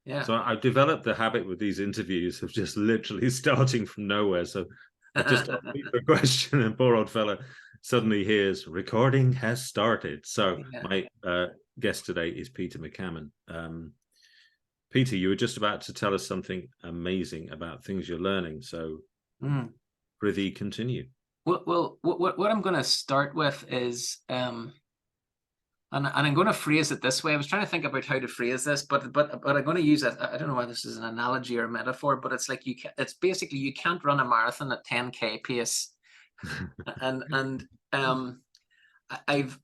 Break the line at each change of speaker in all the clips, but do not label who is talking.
Yeah.
So I've developed the habit with these interviews of just literally starting from nowhere. So I just asked the question, and poor old fella suddenly hears recording has started. So
Yeah.
my guest today is Peter McCammon. Peter, you were just about to tell us something amazing about things you're learning. So prithee, continue.
Well, what I'm going to start with is, and I'm going to phrase it this way. I was trying to think about how to phrase this, but I'm going to use it. I don't know whether this is an analogy or a metaphor, but it's like it's basically you can't run a marathon at 10K pace, and I've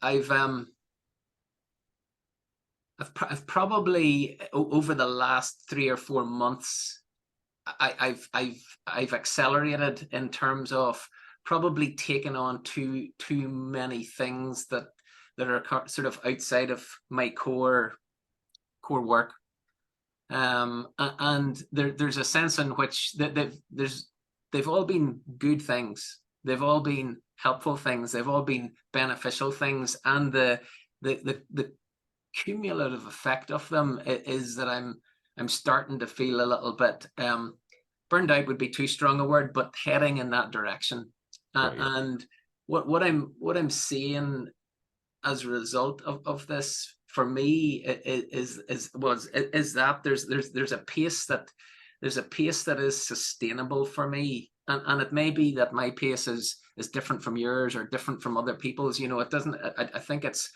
probably over the last 3 or 4 months, I've accelerated in terms of probably taken on too many things that are sort of outside of my core work, and there's a sense in which they've all been good things, they've all been helpful things, they've all been beneficial things, and the cumulative effect of them is that I'm starting to feel a little bit burned out would be too strong a word, but heading in that direction. And what I'm seeing as a result of this for me is that there's a pace that is sustainable for me, and it may be that my pace is different from yours or different from other people's. It doesn't. I think it's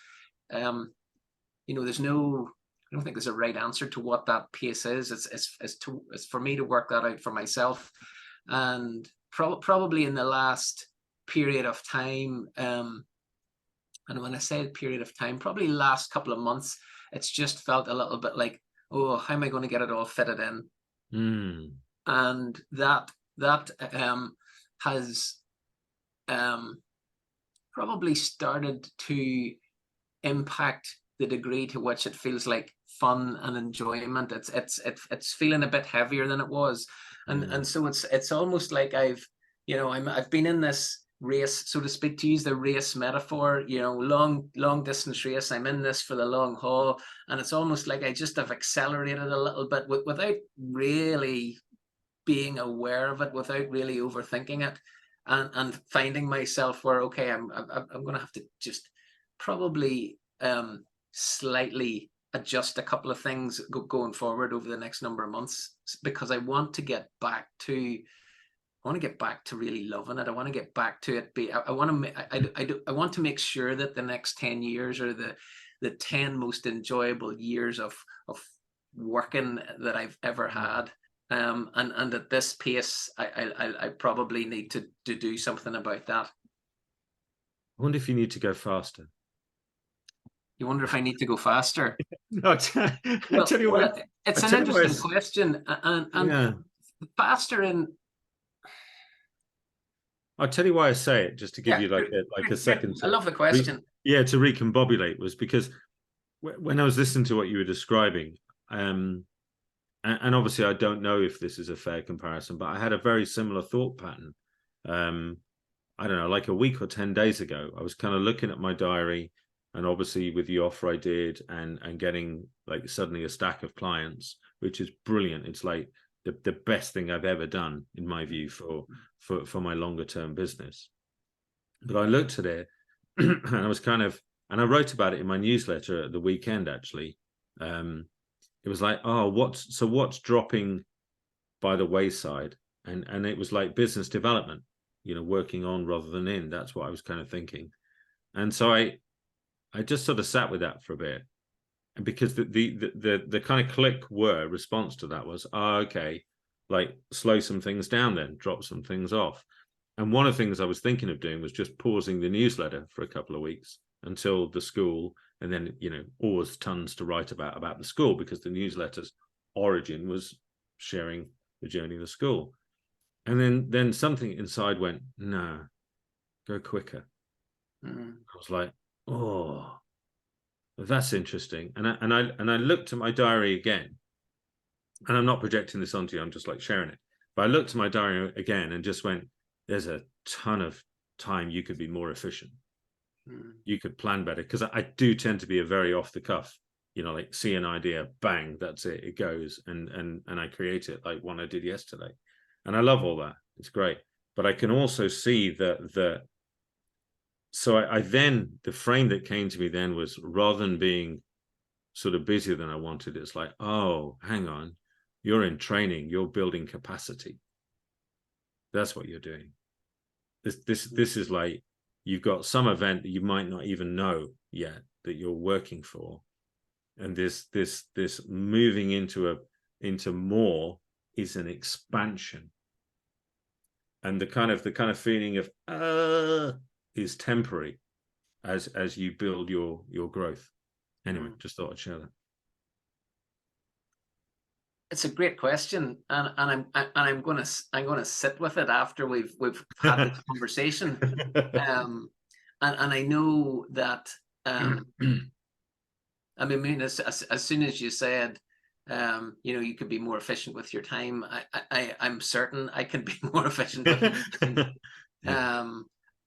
there's no. I don't think there's a right answer to what that pace is. It's for me to work that out for myself, and probably in the last period of time, and when I say period of time, probably last couple of months, it's just felt a little bit like, oh, how am I going to get it all fitted in? And that has probably started to impact the degree to which it feels like fun and enjoyment. It's feeling a bit heavier than it was, and so it's almost like I've been in this race, so to speak, to use the race metaphor, long distance race. I'm in this for the long haul, and it's almost like I just have accelerated a little bit without really being aware of it, without really overthinking it, and finding myself where, okay, I'm going to have to just probably slightly adjust a couple of things going forward over the next number of months, because I want to get back to really loving it. I want to get back to it. I want to make sure that the next 10 years are the 10 most enjoyable years of working that I've ever had. And at this pace, I probably need to do something about that.
I wonder if you need to go faster.
You wonder if I need to go faster?
No, I tell you what.
It's an interesting question, and faster in.
I'll tell you why I say it, just to give you like a second.
I love the question.
To recombobulate, was because when I was listening to what you were describing, and obviously I don't know if this is a fair comparison, but I had a very similar thought pattern. I don't know, like a week or 10 days ago, I was kind of looking at my diary, and obviously with the offer I did and getting like suddenly a stack of clients, which is brilliant. It's like the best thing I've ever done, in my view, for my longer term business. But I looked at it and I was and I wrote about it in my newsletter at the weekend, actually. It was like, oh, what's dropping by the wayside? And it was like business development, working on rather than in. That's what I was kind of thinking. And so I just sort of sat with that for a bit. And because the kind of response to that was, okay, like slow some things down then, drop some things off. And one of the things I was thinking of doing was just pausing the newsletter for a couple of weeks until the school, and then, always tons to write about the school, because the newsletter's origin was sharing the journey of the school. And then something inside went, no, go quicker. I was like, oh, that's interesting. And I looked at my diary again, and I'm not projecting this onto you, I'm just like sharing it. But I looked at my diary again and just went, there's a ton of time you could be more efficient. You could plan better, because I do tend to be a very off the cuff you know, like see an idea, bang, that's it, it goes, and I create it like one I did yesterday, and I love all that. It's great, but I can also see that. So I then, the frame that came to me then was, rather than being sort of busier than I wanted, it's like, oh, hang on, you're in training, you're building capacity. That's what you're doing. This is like, you've got some event that you might not even know yet that you're working for, and this moving into more is an expansion, and the kind of feeling of is temporary as you build your growth. Anyway, just thought I'd share that.
It's a great question, and I'm gonna sit with it after we've had the conversation. And I know that I mean, as soon as you said, you know, you could be more efficient with your time, I'm certain I can be more efficient with my time.
Yeah.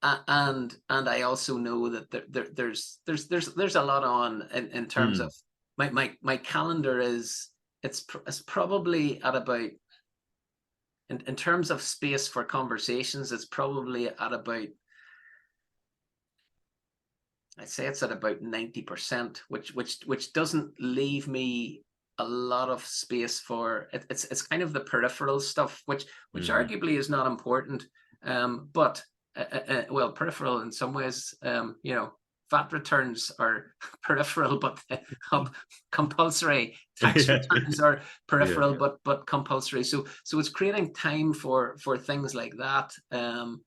And I also know that there's a lot on in terms of my calendar is it's probably at about, in terms of space for conversations, it's probably at about, I'd say it's at about 90%, which doesn't leave me a lot of space for it. It's kind of the peripheral stuff, which arguably is not important, but well, peripheral in some ways. You know, VAT returns are peripheral, but compulsory. Tax returns are peripheral, but compulsory. So it's creating time for things like that, and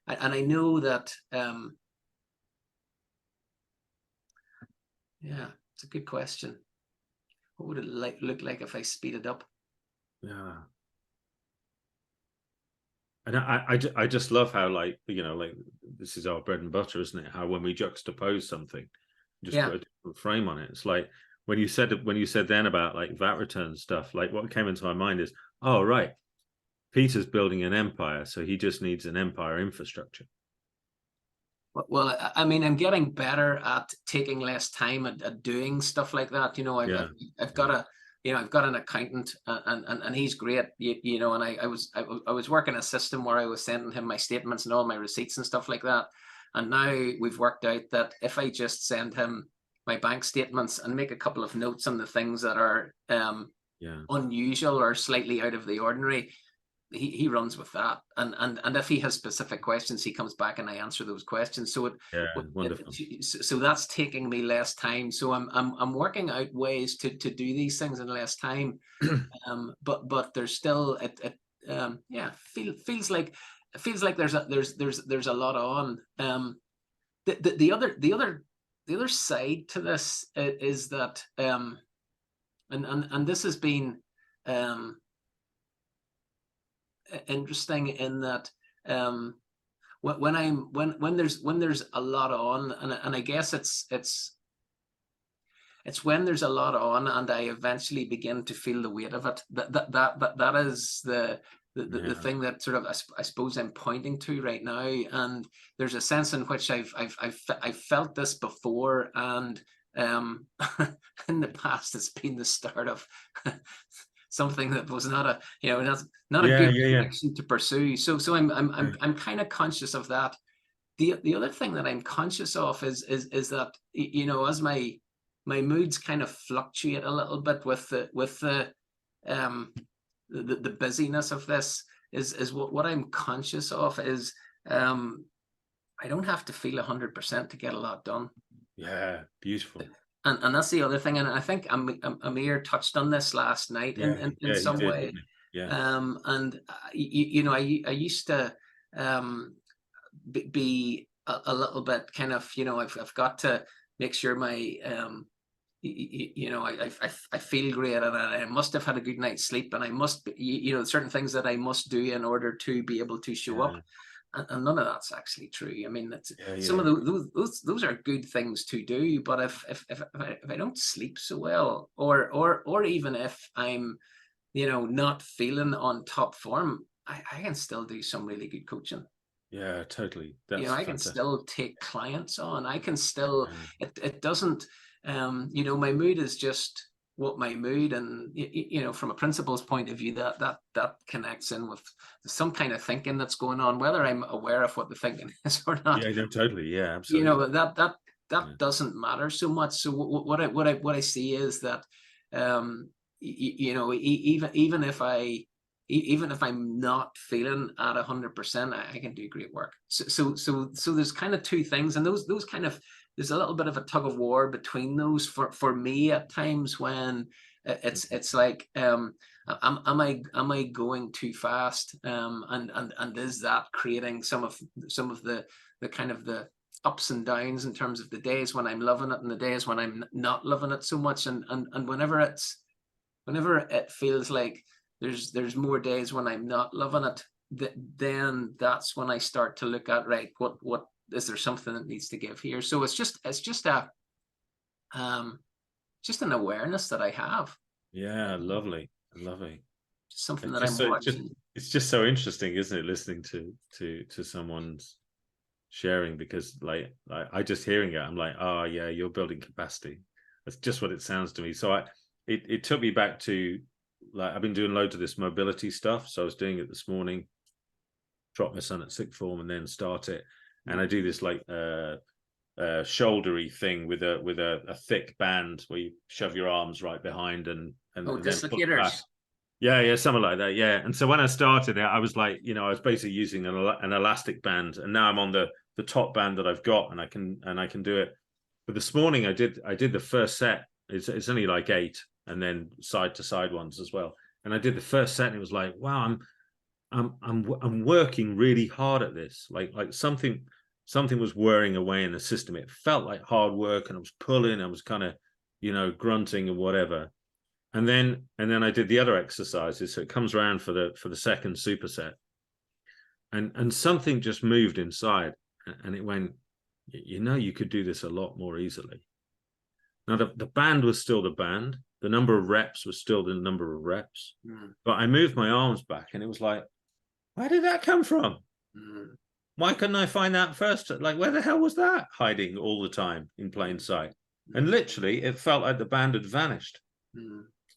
I know that. Yeah, it's a good question. What would it look like if I speed it up?
Yeah. And I just love how, like, you know, like, this is our bread and butter, isn't it? How when we juxtapose something, just put a different frame on it. It's like when you said then about like VAT return stuff, like what came into my mind is, oh, right, Peter's building an empire, so he just needs an empire infrastructure.
Well, I mean, I'm getting better at taking less time at doing stuff like that. You know, I've got a, you know, I've got an accountant, and he's great. You know, and I was working a system where I was sending him my statements and all my receipts and stuff like that. And now we've worked out that if I just send him my bank statements and make a couple of notes on the things that are unusual or slightly out of the ordinary, he runs with that, and if he has specific questions, he comes back and I answer those questions. So
wonderful.
So that's taking me less time. So I'm working out ways to do these things in less time. But there's still feels like there's a lot on. The other side to this is that and this has been interesting in that when there's a lot on, and I guess it's when there's a lot on and I eventually begin to feel the weight of it, that is the thing that sort of I suppose I'm pointing to right now. And there's a sense in which I've felt this before, and in the past it's been the start of something that was not a, you know, not a good direction to pursue. So I'm kind of conscious of that. The other thing that I'm conscious of is that, you know, as my moods kind of fluctuate a little bit with the busyness of this, is what I'm conscious of is I don't have to feel 100% to get a lot done.
Yeah, beautiful.
And that's the other thing, and I think Amir touched on this last night in some way. And you know, I used to be a little bit kind of, you know, I've got to make sure my you know, I feel great, and I must have had a good night's sleep, and I must be, you know, certain things that I must do in order to be able to show up. And none of that's actually true. I mean, that's some of those are good things to do, but if I don't sleep so well, or even if I'm, you know, not feeling on top form, I can still do some really good coaching.
Yeah, totally. That's
you know, I can still take clients on. I can still, it doesn't, you know, my mood is just what my mood, and you know, from a principal's point of view, that connects in with some kind of thinking that's going on, whether I'm aware of what the thinking is or not.
Yeah, no, totally. Yeah,
You
absolutely.
know, that
Yeah.
doesn't matter so much. So what I see is that, you know, even if even if I'm not feeling at 100%, I can do great work. So there's kind of two things, and those kind of, there's a little bit of a tug of war between those for me at times, when it's like, am I going too fast, and is that creating some of the kind of the ups and downs in terms of the days when I'm loving it and the days when I'm not loving it so much, and whenever it feels like there's more days when I'm not loving it, then that's when I start to look at, right, what is there something that needs to give here? So it's just just an awareness that I have.
Yeah, lovely, lovely.
Something
It's
that
just
I'm
so
watching.
it's just so interesting, isn't it, listening to someone's sharing, because like I just hearing it, I'm like, oh yeah, you're building capacity. That's just what it sounds to me. So it took me back to, like, I've been doing loads of this mobility stuff. So I was doing it this morning, drop my son at sixth form and then start it. And I do this like shouldery thing with a thick band where you shove your arms right behind and
Oh,
then pull it back.
dislocators.
Yeah, something like that. Yeah. And so when I started it, I was like, you know, I was basically using an elastic band, and now I'm on the top band that I've got, and I can do it. But this morning I did the first set. It's only like 8, and then side to side ones as well. And I did the first set, and it was like, wow, I'm working really hard at this. Like something was wearing away in the system. It felt like hard work, and I was pulling, I was kind of, you know, grunting and whatever. And then I did the other exercises. So it comes around for the second superset, and something just moved inside, and it went, you know, you could do this a lot more easily. Now the band was still the band, the number of reps was still the number of reps, but I moved my arms back, and it was like, where did that come from? Why couldn't I find that first? Like, where the hell was that hiding all the time in plain sight? And literally, it felt like the band had vanished.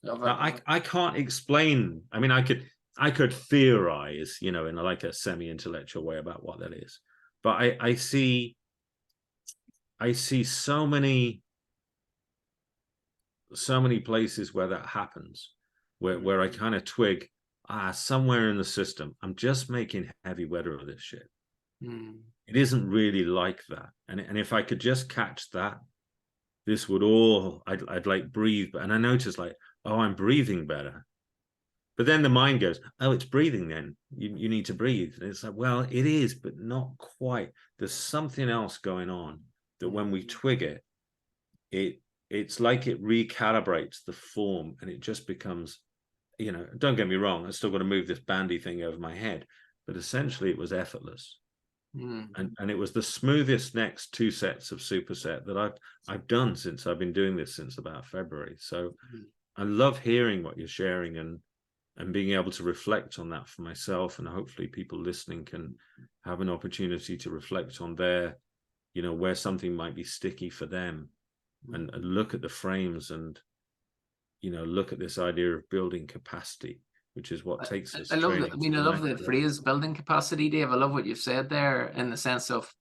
Now, I can't explain. I mean, I could theorize, you know, in like a semi-intellectual way about what that is, but I see so many places where that happens, where I kind of twig, somewhere in the system, I'm just making heavy weather of this shit. It isn't really like that, and if I could just catch that, this would all, I'd like breathe, and I noticed like, oh, I'm breathing better. But then the mind goes, oh, it's breathing then. You need to breathe. And it's like, well, it is, but not quite. There's something else going on that when we twig it's like it recalibrates the form, and it just becomes, you know, don't get me wrong, I still got to move this bandy thing over my head, but essentially it was effortless. And it was the smoothest next 2 sets of superset that I've done since I've been doing this since about February. So I love hearing what you're sharing, and being able to reflect on that for myself, and hopefully people listening can have an opportunity to reflect on their, you know, where something might be sticky for them, and look at the frames, and, you know, look at this idea of building capacity, which is what takes us
I love
training
that. I mean,
to
I
the
love
next
the
level.
phrase building capacity, Dave. I love what you've said there, in the sense of,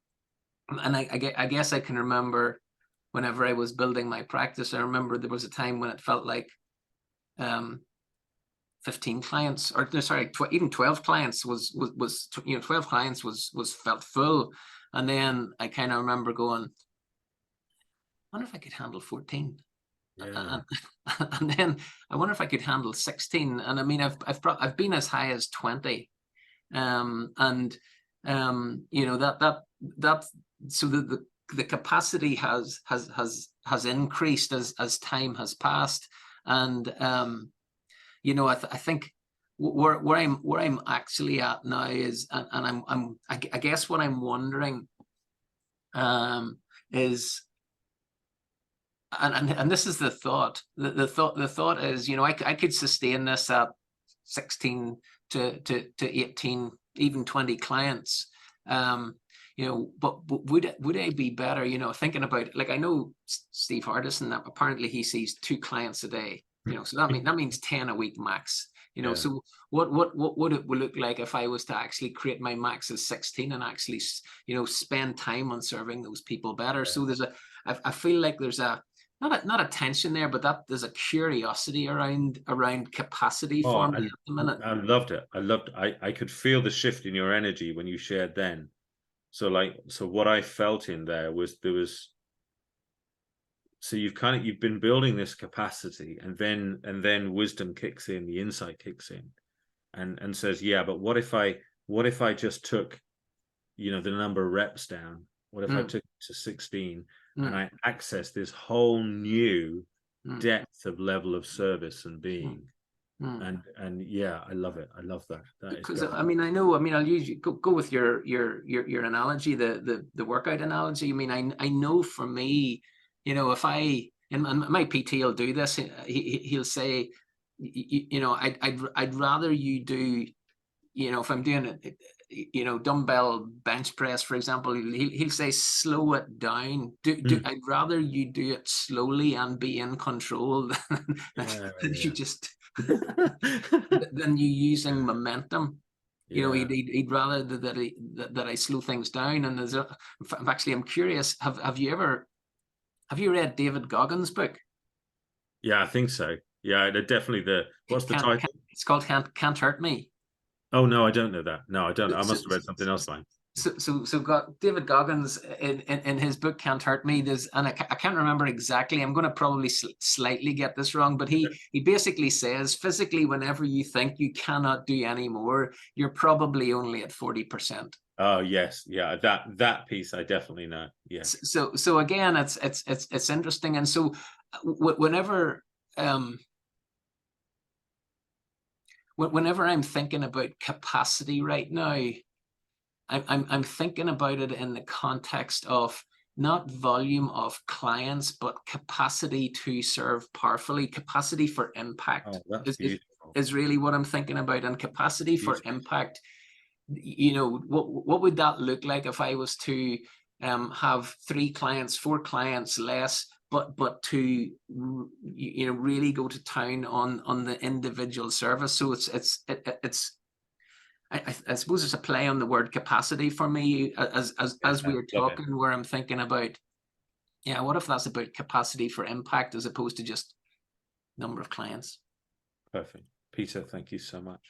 and I guess I can remember whenever I was building my practice, I remember there was a time when it felt like 15 clients, or no, sorry, even 12 clients was, you know, 12 clients was felt full. And then I kind of remember going, I wonder if I could handle 14.
Yeah.
And then I wonder if I could handle 16. And I mean, I've been as high as 20. And you know, that so the capacity has increased as time has passed. And you know, I think where I'm actually at now is, and I guess what I'm wondering is, and this is the thought. The thought is, you know, I could sustain this at 16 to 18, even 20 clients. but would I be better, thinking about, like, I know Steve Hardison, apparently he sees 2 clients a day, so that means 10 a week max.
Yeah.
So what would it look like if I was to actually create my max as 16 and actually, spend time on serving those people better?
Yeah.
So I feel like there's not a tension there, but that there's a curiosity around capacity for me at the minute.
I loved it. I could feel the shift in your energy when you shared then. So what I felt in there was so you've been building this capacity, and then wisdom kicks in, the insight kicks in, and says, yeah, but what if I just took, the number of reps down? What if I took it to 16 and I accessed this whole new depth of level of service and being? And yeah, I love it. I love that.
Because I mean, I'll use go with your analogy, the workout analogy. I mean, I know for me, if and my PT will do this, he'll say, I'd rather you do, if I'm doing it, dumbbell bench press, for example, he'll say, slow it down. I'd rather you do it slowly and be in control than you just than you using momentum. He'd rather that I slow things down. And I'm curious, have you read David Goggins' book?
Yeah, I think so. Yeah, definitely what's the title?
It's called Can't Hurt Me.
Oh no, I don't know that. No, I don't know. I must have read something else fine.
So got David Goggins in his book Can't Hurt Me. I can't remember exactly. I'm going to probably slightly get this wrong, but he basically says, physically, whenever you think you cannot do any more, you're probably only at 40%.
Oh yes, yeah, that piece I definitely know. Yes.
So again, it's interesting, and so whenever I'm thinking about capacity right now, I'm thinking about it in the context of not volume of clients, but capacity to serve powerfully. Capacity for impact is really what I'm thinking about. And capacity for impact, what would that look like if I was to have 3 clients, 4 clients less, but to really go to town on the individual service. So it's I suppose it's a play on the word capacity for me as we were talking, where I'm thinking about, what if that's about capacity for impact as opposed to just number of clients?
Perfect. Peter, thank you so much.